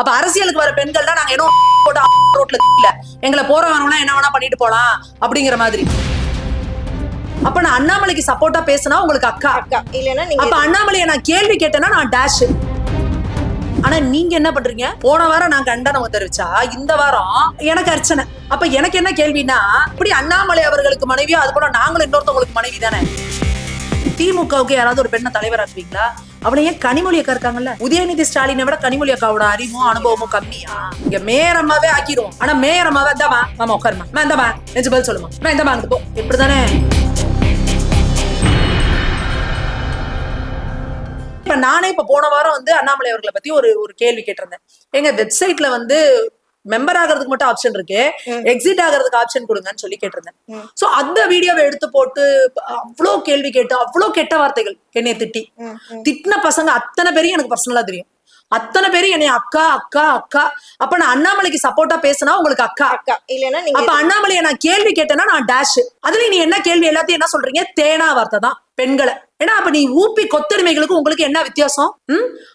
அப்ப அரசியலுக்கு வர பெண்கள் தான் நாங்க என்ன போட்டு ரோட்ல இல்ல எங்களை போற வரவனா என்ன வேணா பண்ணிட்டு போலாம் அப்படிங்கிற மாதிரி. அப்ப நான் அண்ணாமலைக்கு சப்போர்ட்டா பேசினா உங்களுக்கு அக்கா அக்கா இல்லனா நீங்க அப்ப அண்ணாமலையை நான் கேள்வி கேட்டேன்னா நான் டேஷ். ஆனா நீங்க என்ன பண்றீங்க? போன வாரம் நான் கண்டனம் தெரிவிச்சா இந்த வாரம் எனக்கு அர்ச்சனை. அப்ப எனக்கு என்ன கேள்வினா, இப்படி அண்ணாமலை அவர்களுக்கு மனைவியோ அது போல நாங்களும் இன்னொருத்தவங்களுக்கு மனைவி தானே. திமுகவுக்கு யாராவது ஒரு பெண்ணை தலைவராக்குவீங்களா? அவளை ஏன் கனிமொழி அக்கா இருக்காங்கல்ல, உதயநிதி ஸ்டாலினை விட கனிமொழி அக்காவோட அறிவும் அனுபவமும் கம்மியா? இங்க மேயரம்மாவே ஆக்கிடுவோம். ஆனா மேயரம்மாவே இந்தாமா மாமா உட்காருமா, இந்தாமா நெஞ்சு பதில் சொல்லுமா, இந்தாமா போ, இப்படிதானே. இப்ப நானே இப்ப போன வாரம் வந்து அண்ணாமலை அவர்களை பத்தி ஒரு கேள்வி கேட்டிருந்தேன். எங்க வெப்சைட்ல வந்து மெம்பர் ஆகிறதுக்கு மட்டும் ஆப்ஷன் இருக்கு, எக்ஸிட் ஆகிறதுக்கு ஆப்ஷன் கொடுங்கன்னு சொல்லி கேட்டிருந்தேன். சோ அந்த வீடியோவை எடுத்து போட்டு அவ்வளவு கேள்வி கேட்டு அவ்வளவு கெட்ட வார்த்தைகள் என்னைய திட்டின பசங்க அத்தனை பேரையும் எனக்கு பர்சனலா தெரியும். அத்தனை பேரும் என்னை அக்கா அக்கா அக்கா. அப்ப நான் அண்ணாமலைக்கு சப்போர்ட்டா பேசினா உங்களுக்கு அக்கா அக்கா இல்லனா அப்ப அண்ணாமலையை நான் கேள்வி கேட்டேன்னா நான் டேஷ். அதுல நீ என்ன கேள்வி எல்லாத்தையும் என்ன சொல்றீங்க? தேனா வார்த்தை தான் பெண்களை. ஏன்னா அப்ப நீ ஊப்பி கொத்தடிமைகளுக்கு உங்களுக்கு என்ன வித்தியாசம்?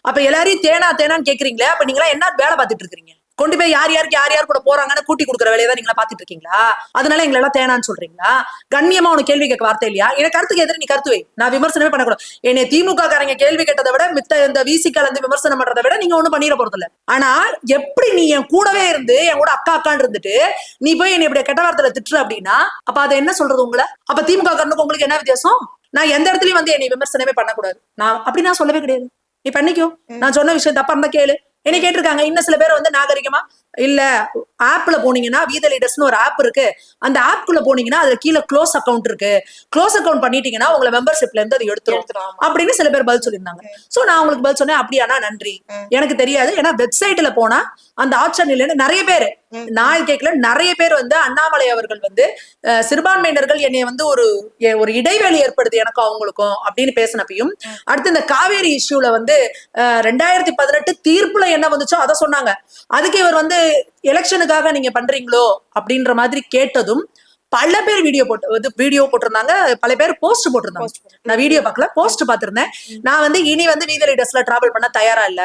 அப்ப எல்லாரையும் தேனா தேனான்னு கேக்குறீங்களே, அப்ப நீங்களா என்ன வேலை பார்த்துட்டு இருக்கீங்க? கொண்டு போய் யார் யார் கூட போறாங்கன்னு கூட்டி கொடுக்குற வேலையை தான் நீங்களா பாத்துட்டு இருக்கீங்களா? அதனால எங்களை எல்லாம் தேனான்னு சொல்றீங்களா? கண்ணியமா உனக்கு கேள்வி கேட்க வார்த்தை இல்லையா? எனக்கு கருத்துக்கு எதிர நீ கருத்து வை, நான் விமர்சனமே பண்ணக்கூடாது. என்னை திமுக காரங்க கேள்வி கேட்டதை விட மித்த இந்த விசிகால இருந்து விமர்சனம் பண்றதை விட நீங்க ஒண்ணும் பண்ணிட போறது இல்ல. ஆனா எப்படி நீ என் கூடவே இருந்து என் கூட அக்கா அக்கான்னு இருந்துட்டு நீ போய் என்னை இப்படி கெட்ட வார்த்தையில திட்டுற அப்படின்னா அப்ப அதை என்ன சொல்றது உங்களை? அப்ப திமுக காரனுக்கு உங்களுக்கு என்ன வித்தியாசம்? நான் எந்த இடத்துலயும் வந்து என்னை விமர்சனமே பண்ணக்கூடாது, நான் அப்படி நான் சொல்லவே கிடையாது. நீ பண்ணிக்கோ, நான் சொன்ன விஷயம் தப்பா இருந்தா கேளு. என்ன கேட்டிருக்காங்க இன்னும் சில பேர் வந்து நாகரிகமா இல்ல ஆப்ல போனீங்கன்னா வீத லீடர்ஸ்னு ஒரு ஆப் இருக்கு, அந்த ஆப்குள்ள போனீங்கன்னா அதுல கீழே க்ளோஸ் அக்கௌண்ட் இருக்கு, க்ளோஸ் அக்கௌண்ட் பண்ணிட்டீங்கன்னா உங்களை மெம்பர்ஷிப்ல இருந்து அது எடுத்துரும் அப்படின்னு சில பேர் பதில் சொல்லியிருந்தாங்க. சோ நான் உங்களுக்கு பதில் சொன்னேன், அப்படியானா நன்றி, எனக்கு தெரியாது. ஏன்னா வெப்சைட்ல போனா அந்த ஆப்ஷன் இல்லைன்னு நிறைய பேர், நான் கேட்கல, நிறைய பேர் வந்து அண்ணாமலை அவர்கள் வந்து சிறுபான்மையினர்கள் என்னை வந்து ஒரு இடைவெளி ஏற்படுது எனக்கும் அவங்களுக்கும் அப்படின்னு பேசினப்பையும், அடுத்து இந்த காவேரி இஷ்யூல வந்து 2018 தீர்ப்புல என்ன வந்துச்சோ அதை சொன்னாங்க. அதுக்கு இவர் வந்து எலெக்ஷனுக்காக நீங்க பண்றீங்களோ அப்படின்ற மாதிரி கேட்டதும் பல பேர் வீடியோ போட்டிருந்தாங்க, பல பேர் போஸ்ட் போட்டிருந்தாங்க. நான் வீடியோ பார்க்கல, போஸ்ட் பார்த்திருந்தேன். நான் வந்து இனி வந்து வீத லீடர்ஸ்ல டிராவல் பண்ண தயாரா இல்ல,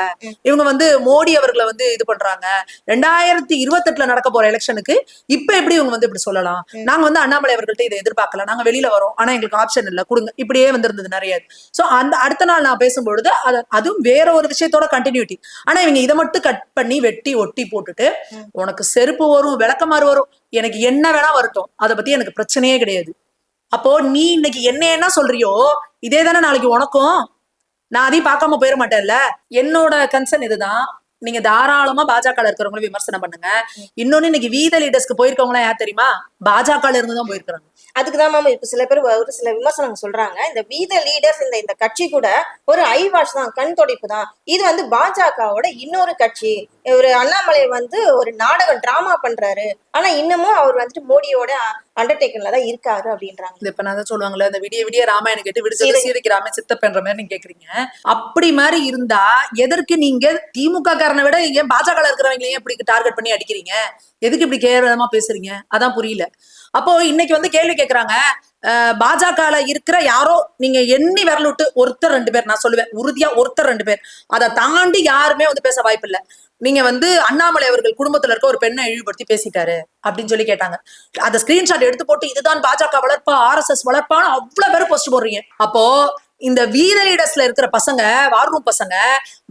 இவங்க வந்து மோடி அவர்களை வந்து இது பண்றாங்க, 2028 நடக்க போற எலெக்ஷனுக்கு இப்ப எப்படி இவங்க வந்து இப்படி சொல்லலாம், நாங்க வந்து அண்ணாமலை அவர்கள்ட்ட இதை எதிர்பார்க்கல, நாங்க வெளியில வரோம், ஆனா எங்களுக்கு ஆப்ஷன் இல்ல கொடுங்க, இப்படியே வந்திருந்தது நிறைய. சோ அந்த அடுத்த நாள் நான் பேசும்பொழுது அதுவும் வேற ஒரு விஷயத்தோட கண்டினியூட்டி. ஆனா இவங்க இதை மட்டும் கட் பண்ணி வெட்டி ஒட்டி போட்டுட்டு உனக்கு செருப்பு வரும் விளக்கமாறு வரும் எனக்கு என்ன வேணா வரட்டும், அதை பத்தி எனக்கு பிரச்சனையே கிடையாது. அப்போ நீ இன்னைக்கு என்ன சொல்றியோ இதே தானே நாளைக்கு உனக்கும். நான் அதையும் பார்க்காம போயிட மாட்டேன்ல. என்னோட கன்சர்ன் இதுதான், நீங்க தாராளமா பாஜக இருக்கிறவங்களும் விமர்சனம் பண்ணுங்க. இன்னொன்னு இன்னைக்கு வீத லீடர்ஸ்க்கு போயிருக்கவங்களா யார் தெரியுமா? பாஜக இருந்துதான் போயிருக்காங்க. அதுக்குதான் மேம் இப்ப சில பேர் ஒரு சில விமர்சனம் சொல்றாங்க, இந்த வீத லீடர்ஸ் இந்த கட்சி கூட ஒரு ஐ வாஷ் தான், கண் துடைப்பு தான், இது வந்து பாஜகவோட இன்னொரு கட்சி, ஒரு அண்ணாமலை வந்து ஒரு நாடகம் டிராமா பண்றாரு, ஆனா இன்னமும் அவர் வந்துட்டு மோடியோட அண்டர்டேக்கன்ல தான் இருக்காரு அப்படின்றாங்க. இப்ப நான் தான் சொல்லுவாங்கல்ல, இந்த விடிய ராமாயணம் கேட்டு விடுதலை சீதைக்கு சித்தப்பன்ற மாதிரி நீங்க கேக்குறீங்க. அப்படி மாதிரி இருந்தா எதற்கு நீங்க திமுக காரனை விட ஏன் பாஜக இருக்கிறவங்களையும் இப்படி டார்கெட் பண்ணி அடிக்கிறீங்க? எதுக்கு இப்படி கேவலமா பேசுறீங்க? அதான் புரியல. அப்போ இன்னைக்கு வந்து கேள்வி கேட்கறாங்க, பாஜக இருக்கிற யாரோ நீங்க எண்ணி விரல் விட்டு ஒருத்தர் 2 பேர், நான் சொல்லுவேன் உறுதியா ஒருத்தர் 2 பேர், அதை தாண்டி யாருமே வந்து பேச வாய்ப்பு இல்லை. நீங்க வந்து அண்ணாமலை அவர்கள் குடும்பத்துல இருக்க ஒரு பெண்ணை இழிவுபடுத்தி பேசிட்டாரு அப்படின்னு சொல்லி கேட்டாங்க. அதை ஸ்கிரீன்ஷாட் எடுத்து போட்டு இதுதான் பாஜக வளர்ப்பா RSS வளர்ப்பான்னு அவ்வளவு பேரும் போஸ்ட் போடுறீங்க. அப்போ இந்த வீத லீடர்ஸ்ல இருக்கிற பசங்க, வார் ரூம் பசங்க,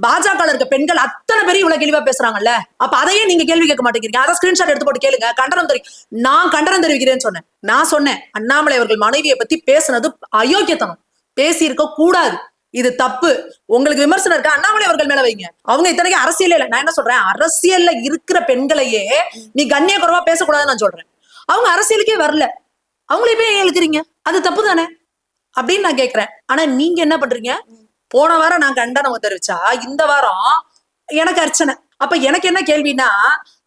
பாஜக இருக்க பெண்கள் அத்தனை பேரும் இவ்வளவு கேள்வியா பேசுறாங்கல்ல, அப்ப அதையே நீங்க கேள்வி கேட்க மாட்டேங்கிறீங்க. அதை ஸ்கிரீன்ஷாட் எடுத்து போட்டு கேளுங்க, கண்டனம் நான் கண்டனம் தெரிவிக்கிறேன்னு சொன்னேன். நான் சொன்னேன் அண்ணாமலை அவர்கள் மனைவியை பத்தி பேசுனது அயோக்கியத்தனம், பேசி இருக்க கூடாது, இது தப்பு. உங்களுக்கு விமர்சனம் இருக்கா அண்ணாமலை அவர்கள் மேல வைங்க. அவங்க இத்தனைக்கு அரசியல் இல்ல. நான் என்ன சொல்றேன், அரசியல்ல இருக்கிற பெண்களையே நீ கண்ணிய குறைவா பேசக்கூடாதுன்னு நான் சொல்றேன். அவங்க அரசியலுக்கே வரல, அவங்களே போய் எழுக்கிறீங்க, அது தப்பு தானே அப்படின்னு நான் கேட்கிறேன். ஆனா நீங்க என்ன பண்றீங்க? போன வாரம் நான் கண்டனம் தெரிவிச்சா இந்த வாரம் எனக்கு அர்ச்சனை. அப்ப எனக்கு என்ன கேள்வினா,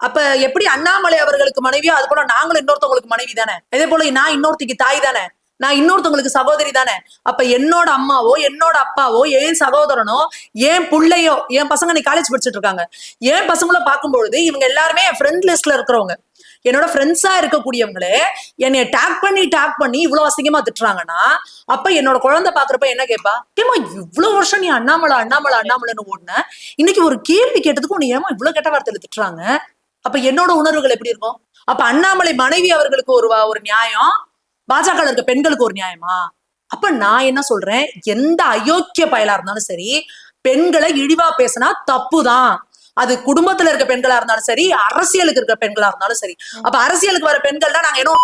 அப்ப எப்படி அண்ணாமலை அவர்களுக்கு மனைவியோ அது போல நாங்களும் இன்னொருத்தவங்களுக்கு மனைவி தானே, இதே போல நான் இன்னொருத்திக்கு தாய் தானே. நான் இன்னொருத்தவங்களுக்கு சகோதரி தானே. அப்ப என்னோட அம்மாவோ என்னோட அப்பாவோ என் சகோதரனோ என் புள்ளையோ, என் பசங்க நீ காலேஜ் படிச்சுட்டு இருக்காங்க, என் பசங்களும் பார்க்கும்பொழுது இவங்க எல்லாருமே என் ஃப்ரெண்ட் லிஸ்ட்ல இருக்கிறவங்க, என்னோட ஃப்ரெண்ட்ஸா இருக்கக்கூடியவங்களே என்னைய டேக் பண்ணி இவ்வளவு அசிங்கமா திட்டுறாங்கன்னா, அப்ப என்னோட குழந்தை பாக்குறப்ப என்ன கேட்பா, ஏமா இவ்வளவு வருஷம் நீ அண்ணாமலைன்னு ஓடுன, இன்னைக்கு ஒரு கேள்வி கேட்டதுக்கு உன்னை ஏமா இவ்வளவு கெட்ட வார்த்தையில திட்டுறாங்க. அப்ப என்னோட உணர்வுகள் எப்படி இருக்கும்? அப்ப அண்ணாமலை மனைவி அவர்களுக்கு ஒரு நியாயம், பாஜக இருக்க பெண்களுக்கு ஒரு நியாயமா? அப்ப நான் என்ன சொல்றேன், எந்த அயோக்கிய பயலா இருந்தாலும் சரி, பெண்களை இழிவா பேசினா தப்புதான். அது குடும்பத்துல இருக்க பெண்களா இருந்தாலும் சரி, அரசியலுக்கு இருக்க பெண்களா இருந்தாலும் சரி. அப்ப அரசியலுக்கு வர பெண்கள் தான் நாங்க என்ன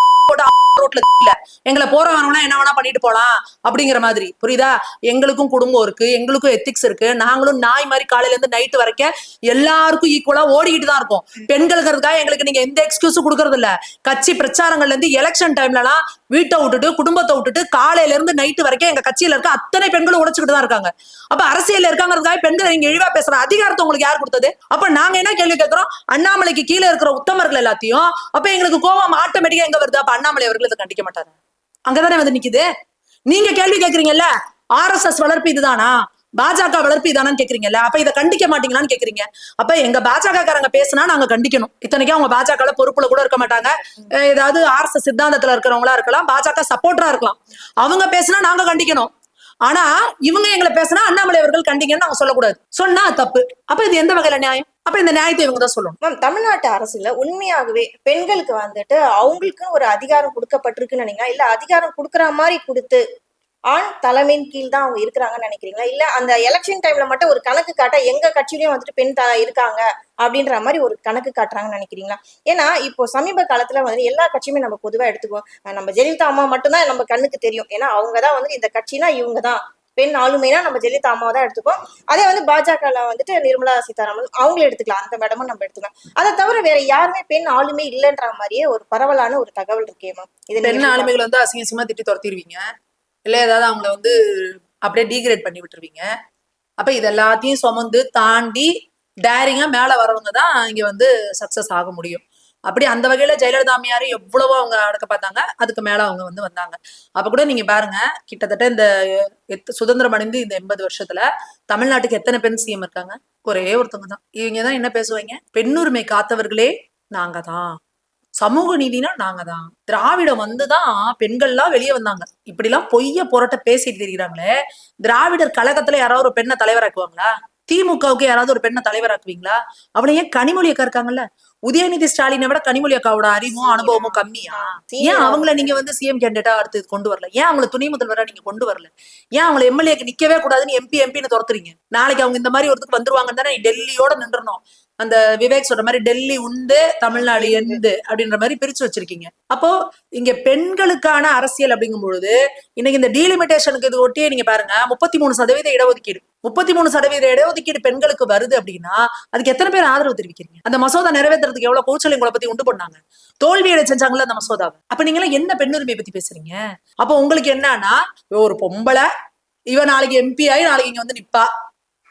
ரோட்ல இல்ல, எங்களை போறவனா என்ன வேணா பண்ணிட்டு போலாம் அப்படிங்கிற மாதிரி, புரியுதா? எங்களுக்கும் குடும்பம் இருக்கு, எங்களுக்கும் எத்திக்ஸ் இருக்கு. நாங்களும் நாய் மாதிரி காலையில இருந்து நைட்டு வரைக்கும் எல்லாருக்கும் ஈக்குவலா ஓடிக்கிட்டு தான் இருக்கோம். பெண்களுக்கு எங்களுக்கு நீங்க எந்த எக்ஸ்கியூஸும் கொடுக்கறது இல்ல. கட்சி பிரச்சாரங்கள்ல இருந்து எலெக்ஷன் டைம்ல எல்லாம் வீட்டை விட்டுட்டு குடும்பத்தை விட்டுட்டு காலையில இருந்து நைட்டு வரைக்கும் எங்க கட்சியில இருக்க அத்தனை பெண்களும் உழைச்சுக்கிட்டு தான் இருக்காங்க. அப்ப அரசியல் இருக்காங்கிறதுக்காக பெண்கள் நீங்க இழிவா பேசுற அதிகாரத்தை உங்களுக்கு யார் கொடுத்தது? அப்ப நாங்க என்ன கேள்வி கேட்கிறோம், அண்ணாமலைக்கு கீழே இருக்கிற உத்தமர்கள் எல்லாத்தையும், அப்ப எங்களுக்கு கோபம் ஆட்டோமேட்டிக்கா எங்க வருது? அப்ப அண்ணாமலை அவர்கள் இதை கண்டிக்க மாட்டாரு, அங்கதானே வந்து நிக்குது. நீங்க கேள்வி கேட்கறீங்கல்ல, RSS வளர்ப்பு இதுதானா, பாஜக வளர்ப்பு இதானான்னு கேக்குறீங்கல்ல, அப்ப இதை கண்டிக்க மாட்டீங்களான்னு கேக்குறீங்க. அப்ப எங்க பாஜக காரங்க பேசினா நாங்க கண்டிக்கணும். இத்தனைக்கும் அவங்க பாஜக பொறுப்புல கூட இருக்க மாட்டாங்க, ஏதாவது RSS சித்தாந்தத்துல இருக்கிறவங்களா இருக்கலாம், பாஜக சப்போர்ட்டரா இருக்கலாம். அவங்க பேசினா நாங்க கண்டிக்கணும். ஆனா இவங்க எங்களை பேசினா அண்ணாமலை அவர்கள் கண்டிங்கன்னு நாங்க சொல்லக்கூடாது, சொன்னா தப்பு. அப்ப இது எந்த வகையில நியாயம்? அப்ப இந்த நியாயத்தை இவங்க தான் சொல்லணும். மேம், தமிழ்நாட்டு அரசுல உண்மையாகவே பெண்களுக்கு வந்துட்டு அவங்களுக்கு ஒரு அதிகாரம் கொடுக்கப்பட்டிருக்குன்னு நினைக்கிறீங்களா, இல்ல அதிகாரம் கொடுக்குற மாதிரி கொடுத்து ஆண் தலைமையின் கீழ் தான் அவங்க இருக்கிறாங்கன்னு நினைக்கிறீங்களா, இல்ல அந்த எலெக்ஷன் டைம்ல மட்டும் ஒரு கணக்கு காட்ட எங்க கட்சியிலயும் வந்துட்டு பெண் இருக்காங்க அப்படின்ற மாதிரி ஒரு கணக்கு காட்டுறாங்கன்னு நினைக்கிறீங்களா? ஏன்னா இப்போ சமீப காலத்துல வந்து எல்லா கட்சியுமே நம்ம பொதுவா எடுத்துக்குவோம், நம்ம ஜெயலலிதா அம்மா மட்டும்தான் நம்ம கண்ணுக்கு தெரியும். ஏன்னா அவங்கதான் வந்து இந்த கட்சினா இவங்க தான் பெண் ஆளுமைனா நம்ம ஜெயலலிதா அம்மாவை தான் எடுத்துக்கோம். அதே வந்து பாஜகல வந்துட்டு நிர்மலா சீதாராமன் அவங்களும் எடுத்துக்கலாம், அந்த மேடமும் நம்ம எடுத்துக்கலாம். அதை தவிர வேற யாருமே பெண் ஆளுமை இல்லைன்ற மாதிரியே ஒரு பரவலான ஒரு தகவல் இருக்கே மேம். இது பெண் ஆளுமைகள் வந்து அசிங்கமா திட்டி துரத்திடுவீங்க, இல்ல ஏதாவது அவங்கள வந்து அப்படியே டீக்ரேட் பண்ணி விட்டுருவீங்க. அப்ப இது எல்லாத்தையும் சுமந்து தாண்டி டேரிங்கா மேல வரவங்க தான் இங்க வந்து சக்சஸ் ஆக முடியும். அப்படி அந்த வகையில ஜெயலலிதா அம்மையாரும் எவ்வளவோ அவங்க அடக்க பார்த்தாங்க, அதுக்கு மேல அவங்க வந்து வந்தாங்க. அப்ப கூட நீங்க பாருங்க, கிட்டத்தட்ட இந்த சுதந்திரம் அடைந்து இந்த 80 வருஷத்துல தமிழ்நாட்டுக்கு எத்தனை பெண் சிஎம் இருக்காங்க? ஒரே ஒருத்தவங்க தான். இவங்க தான் என்ன பேசுவாங்க, பெண்ணுரிமை காத்தவர்களே நாங்க தான், சமூக நீதினா நாங்க தான், திராவிடம் வந்துதான் பெண்கள்லாம் வெளியே வந்தாங்க, இப்படி எல்லாம் பொய்ய புரட்ட பேசிட்டு தெரிகிறாங்களே. திராவிடர் கழகத்துல யாராவது ஒரு பெண்ணை தலைவராக்குவாங்களா? திமுகவுக்கு யாராவது ஒரு பெண்ணை தலைவராக்குவீங்களா? அவளை ஏன் கனிமொழி அக்கா இருக்காங்கல்ல, உதயநிதி ஸ்டாலினை விட கனிமொழி அக்காவோட அறிவும் அனுபவமும் கம்மியா? ஏன் அவங்கள நீங்க வந்து சிஎம் கேண்டிடேட்டா அடுத்து கொண்டு வரல? ஏன் அவங்களை துணை முதல்வரா நீங்க கொண்டு வரல? ஏன் அவங்களை எம்எல்ஏக்கு நிக்கவே கூடாதுன்னு எம்பின்னு துரத்துறீங்க? நாளைக்கு அவங்க இந்த மாதிரி ஒருத்துக்கு வந்துருவாங்கன்னு தானே டெல்லியோட நின்றுணும். அந்த விவேக் சொல்ற மாதிரி டெல்லி உண்டு தமிழ்நாடு எண்டு அப்படின்ற மாதிரி பிரிச்சு வச்சிருக்கீங்க. அப்போ இங்க பெண்களுக்கான அரசியல் அப்படிங்கும் பொழுது இன்னைக்கு இந்த டீலிமிட்டேஷனுக்கு இது ஒட்டியே நீங்க பாருங்க, 33% இடஒதுக்கீடு, 33% இடஒதுக்கீடு பெண்களுக்கு வருது அப்படின்னா அதுக்கு எத்தனை பேர் ஆதரவு தெரிவிக்கிறீங்க? அந்த மசோதா நிறைவேற்றுறதுக்கு எவ்வளவு கூச்சலையும் குழப்பத்தையும் உண்டு பண்ணாங்க, தோல்வியடை செஞ்சாங்கல்ல அந்த மசோதாவை. அப்ப நீங்க எல்லாம் என்ன பெண்ணுரிமையை பத்தி பேசுறீங்க? அப்போ உங்களுக்கு என்னன்னா, ஒரு பொம்பளை இவ நாளைக்கு MP ஆகி நாளைக்கு இங்க வந்து நிப்பா,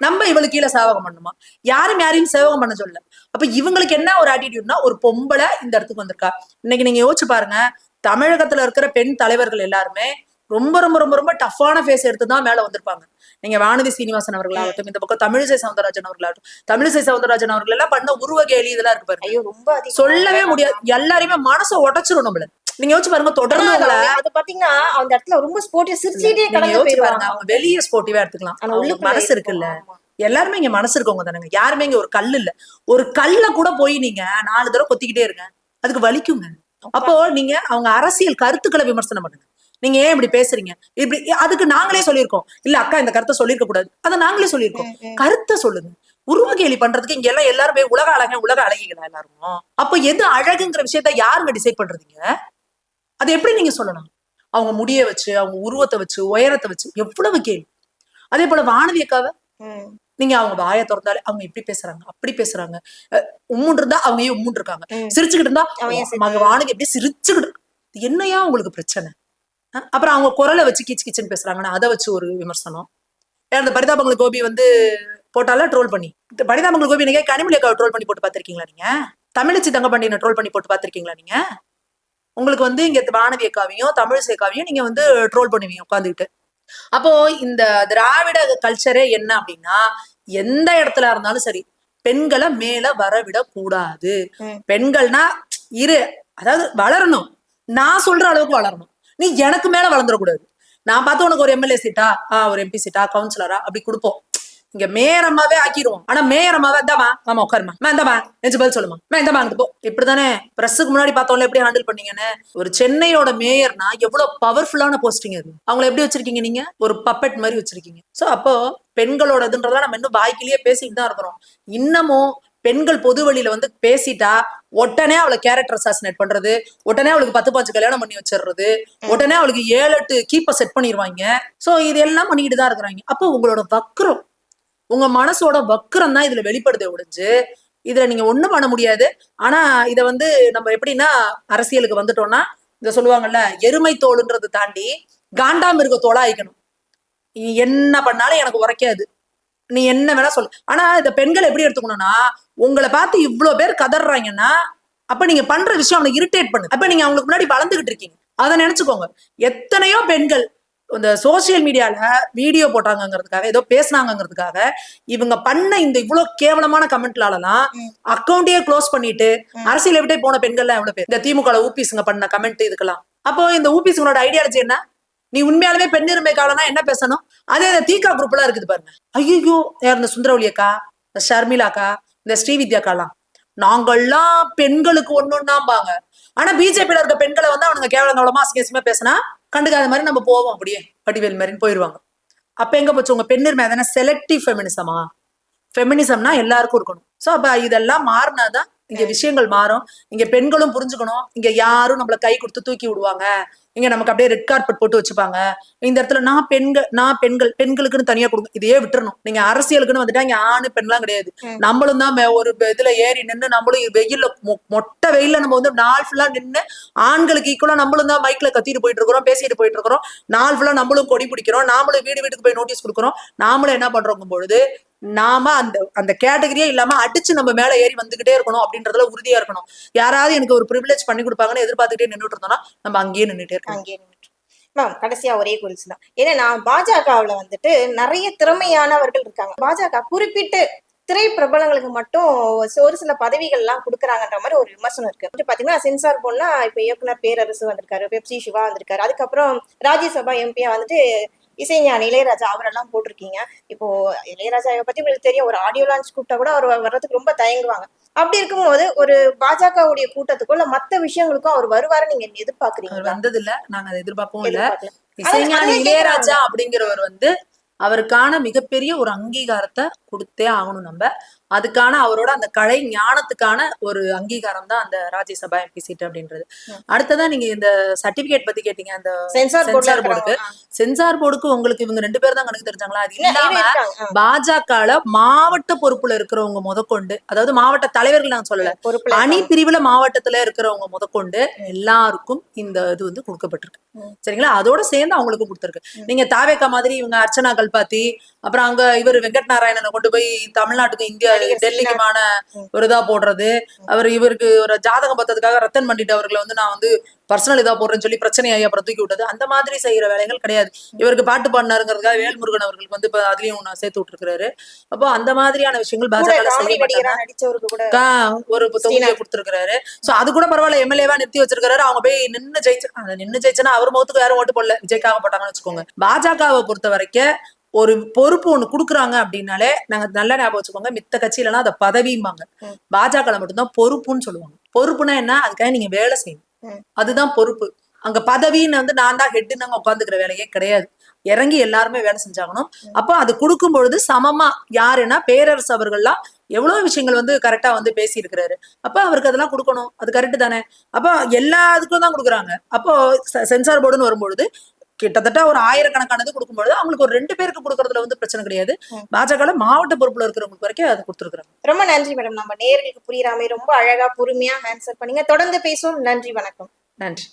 நம்ம இவளுக்கு கீழே சேவகம் பண்ணுமா? யாரையும் சேவகம் பண்ண சொல்ல. அப்ப இவங்களுக்கு என்ன ஒரு ஆட்டிடியூட்னா, ஒரு பொம்பளை இந்த இடத்துக்கு வந்திருக்கா. இன்னைக்கு நீங்க யோசிச்சு பாருங்க, தமிழகத்துல இருக்கிற பெண் தலைவர்கள் எல்லாருமே ரொம்ப ரொம்ப ரொம்ப ரொம்ப டஃப்பான ஃபேஸ் எடுத்துதான் மேல வந்திருப்பாங்க. நீங்க வானதி சீனிவாசன் அவர்களாகட்டும், இந்த பக்கம் தமிழிசை சவுந்தரராஜன் அவர்களாகட்டும், தமிழிசை சவுந்தரராஜன் அவர்கள் எல்லாம் பண்ண உருவ கேலி இதெல்லாம் இருக்கு பாருங்க, ஐயோ ரொம்ப சொல்லவே முடியாது. எல்லாரையுமே மனசை உடைச்சிரும் நம்மள. நீங்க யோசிச்சு பாருங்க, தொடர்ந்து அது பாத்தீங்கன்னா அந்த இடத்துல ரொம்ப ஸ்போர்ட்டிவா சிரிச்சிட்டே கடந்து போயிருவாங்க. அவங்க வெளியே ஸ்போர்ட்டிவா எடுத்துக்கலாம், மனசு இருக்குல்ல. எல்லாருமே இங்க மனசு இருக்கவங்க தானேங்க, யாருமே இங்க ஒரு கல் இல்ல. ஒரு கல்ல கூட போய் நீங்க 4 தடவை கொத்திக்கிட்டே இருங்க, அதுக்கு வலிக்குங்க. அப்போ நீங்க அவங்க அரசியல் கருத்துக்களை விமர்சனம் பண்ணுங்க. நீங்க ஏன் இப்படி பேசுறீங்க இப்படி, அதுக்கு நாங்களே சொல்லியிருக்கோம், இல்ல அக்கா இந்த கருத்தை சொல்லிருக்க கூடாது, அதை நாங்களே சொல்லியிருக்கோம். கருத்தை சொல்லுங்க. உருவ கேலி பண்றதுக்கு இங்க எல்லாம் எல்லாருமே உலக அழகிகளா எல்லாரும்? அப்ப எது அழகுங்கிற விஷயத்த யாருங்க டிசைட் பண்றீங்க? அது எப்படி நீங்க சொல்லலாம்? அவங்க முடிய வச்சு, அவங்க உருவத்தை வச்சு, உயரத்தை வச்சு எவ்வளவு கேள்வி. அதே போல வானதி அக்காவை நீங்க அவங்க வாயை திறந்தாலே அவங்க இப்படி பேசுறாங்க அப்படி பேசுறாங்க, உம்முன் இருந்தா அவங்க உம்முன் இருக்காங்க, சிரிச்சுக்கிட்டு இருந்தா அவங்க வானதி எப்படி சிரிச்சுக்கிட்டு, என்னையா உங்களுக்கு பிரச்சனை? அப்புறம் அவங்க குரலை வச்சு கிச்சு கிச்சன் பேசுறாங்கன்னா அதை வச்சு ஒரு விமர்சனம். அந்த பரிதாபங்கள் கோபி வந்து போட்டால ட்ரோல் பண்ணி, பரிதாபங்கள் கோபி நீங்க கனிமொழி அக்காவை ட்ரோல் பண்ணி போட்டு பாத்திருக்கீங்களா? நீங்க தமிழிச்சி தங்கப்பாண்டியனை ட்ரோல் பண்ணி போட்டு பாத்திருக்கீங்களா? நீங்க உங்களுக்கு வந்து இங்க வானதி அக்காவையும் தமிழிசை அக்காவையும் நீங்க வந்து ட்ரோல் பண்ணுவீங்க உட்காந்துக்கிட்டு. அப்போ இந்த திராவிட கல்ச்சரே என்ன அப்படின்னா, எந்த இடத்துல இருந்தாலும் சரி பெண்களை மேல வரவிடக் கூடாது. பெண்கள்னா இரு, அதாவது வளரணும், நான் சொல்ற அளவுக்கு வளரணும், நீ எனக்கு மேல வளர்ந்துடக்கூடாது. நான் பார்த்து உனக்கு ஒரு எம்எல்ஏ சீட்டா, ஒரு எம்பி சீட்டா, கவுன்சிலரா அப்படி கொடுப்போம். இங்க மேயரம்மாவே ஆக்கிடுவோம். ஆனா மேயரம்மாவே இந்தாமா ஆமா உட்காருமா இந்தாமா நெஞ்சு பதில் சொல்லுமா இந்தாமா போ. இப்படிதானே பிரஸுக்கு முன்னாடி பார்த்தோம்ல எப்படி ஹேண்டில் பண்ணீங்கன்னு. ஒரு சென்னையோட மேயர்னா எவ்வளவு பவர்ஃபுல்லான போஸ்டிங் அது. அவங்களை எப்படி வச்சிருக்கீங்க நீங்க? ஒரு பப்பெட் மாதிரி வச்சிருக்கீங்க. சோ அப்போ பெண்களோடதுன்றதா நம்ம இன்னும் வாய்க்கிலேயே பேசிட்டு தான் இருக்கிறோம். இன்னமும் பெண்கள் பொது வழியில வந்து பேசிட்டா உடனே அவளை கேரக்டர் அசாசினேட் பண்றது, உடனே அவளுக்கு 10-5 கல்யாணம் பண்ணி வச்சிடுறது, உடனே அவளுக்கு 7-8 கீப்ப செட் பண்ணிடுவாங்க. சோ இதெல்லாம் பண்ணிட்டு தான் இருக்கிறாங்க. அப்போ உங்களோட வக்ரம், உங்க மனசோட வக்ரம் தான் இதுல வெளிப்படுதே ஒழிஞ்சு இதுல நீங்க ஒண்ணும் பண்ண முடியாது. ஆனா இத வந்து நம்ம எப்படின்னா அரசியலுக்கு வந்துட்டோம்னா இத சொல்லுவாங்கல்ல, எருமை தோலுன்றது தாண்டி காண்டாமிருக தோலா ஆயிக்கணும். நீ என்ன பண்ணாலும் எனக்கு உரைக்காது, நீ என்ன வேணா சொல்லு. ஆனா இந்த பெண்கள் எப்படி எடுத்துக்கணும்னா, உங்களை பார்த்து இவ்வளவு பேர் கதறாங்கன்னா அப்ப நீங்க பண்ற விஷயம் அவனை இரிட்டேட் பண்ணு. அப்ப நீங்க அவங்களுக்கு முன்னாடி வளர்ந்துகிட்டு இருக்கீங்க, அதை நினைச்சுக்கோங்க. எத்தனையோ பெண்கள் இந்த சோசியல் மீடியால வீடியோ போட்டாங்கிறதுக்காக, ஏதோ பேசினாங்கிறதுக்காக இவங்க பண்ண இந்த இவ்வளவு கேவலமான கமெண்ட்லாலலாம் அக்கௌண்டையே க்ளோஸ் பண்ணிட்டு அரசியல் விட்டே போன பெண்கள்லாம் எவ்வளவு பேர். இந்த திமுக ஊபிசுங்க பண்ண கமெண்ட் இதுக்கெல்லாம். அப்போ இந்த ஊபிசுங்களோட ஐடியாலஜி என்ன? நீ உண்மையாலுமே பெண்ணுரிமை காலனா என்ன பேசணும்? அதே இந்த தீகா குரூப் எல்லாம் இருக்குது பாருங்க. ஐயோ, யார் இந்த சுந்தரவலி அக்கா, இந்த ஷர்மிளாக்கா, இந்த ஸ்ரீவித்யாக்காலாம் நாங்கள்லாம் பெண்களுக்கு ஒண்ணுன்னாம்பாங்க. ஆனா பிஜேபியில இருக்க பெண்களை வந்து அவனுங்க கேவலமா அசிங்கமா பேசினா கண்டுக்காத மாதிரி நம்ம போவோம், அப்படியே வடிவேல் மாதிரின்னு போயிடுவாங்க. அப்ப எங்க போச்சு உங்க பெண்ணுரிமை? அதனா செலக்டிவ் ஃபெமினிசமா? ஃபெமினிசம்னா எல்லாருக்கும் இருக்கணும். சோ அப்ப இதெல்லாம் மாறினாதான் இங்க விஷயங்கள் மாறும். இங்க பெண்களும் புரிஞ்சுக்கணும். இங்க யாரும் நம்மள கை கொடுத்து தூக்கி விடுவாங்க, இங்க நமக்கு அப்படியே ரெட் கார்பெட் போட்டு வச்சுப்பாங்க. இந்த இடத்துல நான் பெண்களுக்குன்னு தனியா கொடுங்க, இதையே விட்டுறணும். நீங்க அரசியலுக்குன்னு வந்துட்டா இங்க ஆணு பெண்லாம் கிடையாது. நம்மளும் தான் ஒரு இதுல ஏறி நின்று நம்மளும் வெயில்ல மொட்டை வெயில்ல நம்ம வந்து நாள் ஃபுல்லா நின்று ஆண்களுக்கு ஈக்குவலா நம்மளும் தான் மைக்ல கத்திட்டு போயிட்டு இருக்கிறோம், பேசிட்டு போயிட்டு இருக்கிறோம். நாள் ஃபுல்லா நம்மளும் கொடி பிடிக்கிறோம், நாமளும் வீட்டுக்கு போய் நோட்டீஸ் கொடுக்குறோம். நாமளும் என்ன பண்றோம் பொழுது நாம அந்த கேட்டகரியே இல்லாம அடிச்சு நம்ம மேல ஏறி வந்துகிட்டே இருக்கணும் அப்படின்றதுல உறுதியா இருக்கணும். யாராவது எனக்கு ஒரு ப்ரிவிலேஜ் பண்ணி கொடுப்பாங்கன்னு எதிர்பார்த்துட்டே நின்றுட்டு இருந்தோம்னா நம்ம அங்கேயே நின்றுட்டே இருக்கோம். மேம் கடைசியா ஒரே குறிச்சு தான், ஏன்னா பாஜகவுல வந்துட்டு நிறைய திறமையானவர்கள் இருக்காங்க. பாஜக குறிப்பிட்டு திரை பிரபலங்களுக்கு மட்டும் ஒரு சில பதவிகள் எல்லாம் கொடுக்குறாங்கன்ற மாதிரி ஒரு விமர்சனம் இருக்கு. பாத்தீங்கன்னா சென்சார் போனா இப்ப இயக்குனர் பேரரசு வந்திருக்காரு, பெப்சி சிவா வந்திருக்காரு, அதுக்கப்புறம் ராஜ்யசபா எம்பியா வந்துட்டு இசைஞானி இளையராஜா அவரெல்லாம் போட்டிருக்கீங்க. இப்போ இளையராஜாவை பத்தி உங்களுக்கு தெரியும், ஒரு ஆடியோ லான்ச் கூப்பிட்டா கூட அவர் வர்றதுக்கு ரொம்ப தயங்குவாங்க. அப்படி இருக்கும்போது ஒரு பாஜகவுடைய கூட்டத்துக்கும் இல்ல மத்த விஷயங்களுக்கும் அவர் வருவாரு நீங்க எதிர்பார்க்கறீங்க? அவர் வந்தது இல்ல, நாங்க அதை எதிர்பார்க்கவும் இல்ல. இசைஞானி இளையராஜா அப்படிங்கிறவர் வந்து அவருக்கான மிகப்பெரிய ஒரு அங்கீகாரத்தை கொடுத்தே ஆகணும். நம்ம அதுக்கான அவரோட அந்த கலை ஞானத்துக்கான ஒரு அங்கீகாரம் தான் அந்த ராஜ்யசபா எம்பி சீட் அப்படின்றது. அடுத்ததான் நீங்க இந்த சர்டிபிகேட் பத்தி கேட்டீங்க, அந்த சென்சார் போர்டுக்கு. சென்சார் போர்டுக்கு உங்களுக்கு இவங்க 2 பேர் தான் கணக்கு தெரிஞ்சாங்களா? அது இல்லாம பாஜகல மாவட்ட பொறுப்புல இருக்கிறவங்க முதற்கொண்டு, அதாவது மாவட்ட தலைவர்கள் நான் சொல்லல, அணி பிரிவுல மாவட்டத்துல இருக்கிறவங்க முதற்கொண்டு எல்லாருக்கும் இந்த இது வந்து கொடுக்கப்பட்டிருக்கு. சரிங்களா? அதோட சேர்ந்து அவங்களுக்கு கொடுத்துருக்கு. நீங்க தாவேக்கா மாதிரி இவங்க அர்ச்சனா கல்பாத்தி, அப்புறம் அங்க இவர் வெங்கட் நாராயணனை கொண்டு போய் தமிழ்நாட்டுக்கு இந்தியா டெல்லிக்குமான ஒரு இதா போடுறது, இவருக்கு ஒரு ஜாதகம் பார்த்ததுக்காக ரத்தன் பண்டிட் அவர்களை வந்து நான் வந்து பர்சனல் இதா போடுறேன்னு சொல்லி பிரச்சனையாகி அப்புறம் தூக்கி விட்டது, அந்த மாதிரி செய்யற வேலைகள் கிடையாது. இவருக்கு பாட்டு பாடினாருங்கிறதுக்காக வேல்முருகன் அவர்களுக்கு வந்து இப்ப அதுலயும் சேர்த்து விட்டுருக்காரு. அப்போ அந்த மாதிரியான விஷயங்கள் பாஜக ஒரு தொகுதியை கொடுத்திருக்கிறாரு. சோ அது கூட பரவாயில்ல, எம்எல்ஏவா நிறுத்தி வச்சிருக்காரு. அவங்க போய் நின்னு ஜெயிச்சா அவர் முகத்துக்கு யாரும் ஓட்டு போடல, விஜய்க்காக போட்டாங்கன்னு வச்சுக்கோங்க. பாஜகவை பொறுத்த வரைக்கும் ஒரு பொறுப்பு ஒண்ணு குடுக்குறாங்க அப்படின்னாலே நாங்க நல்ல ஞாபகம் வச்சுக்கோங்க, மித்த கட்சியிலனா அதை பதவியும்பாங்க, பாஜக மட்டும்தான் பொறுப்புன்னு சொல்லுவாங்க. பொறுப்புனா என்ன? அதுக்காக நீங்க வேலை செய்யணும், அதுதான் பொறுப்பு. அங்க பதவின்னு வந்து நான் தான் ஹெட்டுன்னு உட்காந்துக்கிற வேலையே கிடையாது. இறங்கி எல்லாருமே வேலை செஞ்சாகணும். அப்போ அது கொடுக்கும் பொழுது சமமா யாருன்னா பேரரசு அவர்கள்லாம் எவ்வளவு விஷயங்கள் வந்து கரெக்டா வந்து பேசி இருக்கிறாரு. அப்ப அவருக்கு அதெல்லாம் கொடுக்கணும், அது கரெக்ட் தானே? அப்போ எல்லாத்துக்கும் தான் கொடுக்குறாங்க. அப்போ சென்சார் போர்டுன்னு வரும்பொழுது கிட்டத்தட்ட ஒரு 1000கணக்கானது கொடுக்கும்போது அவங்களுக்கு ஒரு 2 பேருக்கு கொடுக்கறதுல வந்து பிரச்சனை கிடையாது. பாஜக மாவட்ட பொறுப்புல இருக்கிறவங்களுக்கு வரைக்கும் அது கொடுத்துருக்காங்க. ரொம்ப நன்றி மேடம். நம்ம நேயர்களுக்கு புரியாம ரொம்ப அழகா பொறுமையா ஆன்சர் பண்ணீங்க. தொடர்ந்து பேசுவோம். நன்றி, வணக்கம். நன்றி.